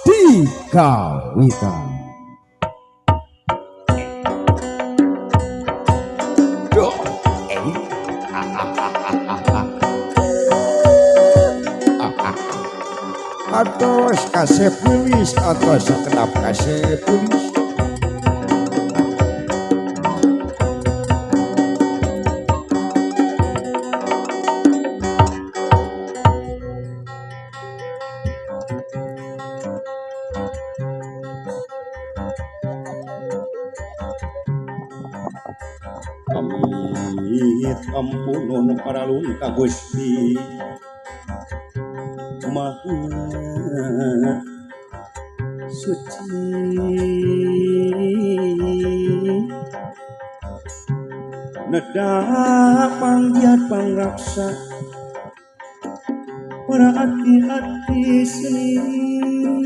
dikawitan. Duh, atos kasih pulis, atos kenapa kasih pulis. Amit ampunon paralun ka Gusti Maha Suci nedak panggiat pangraksa para hati-hati seni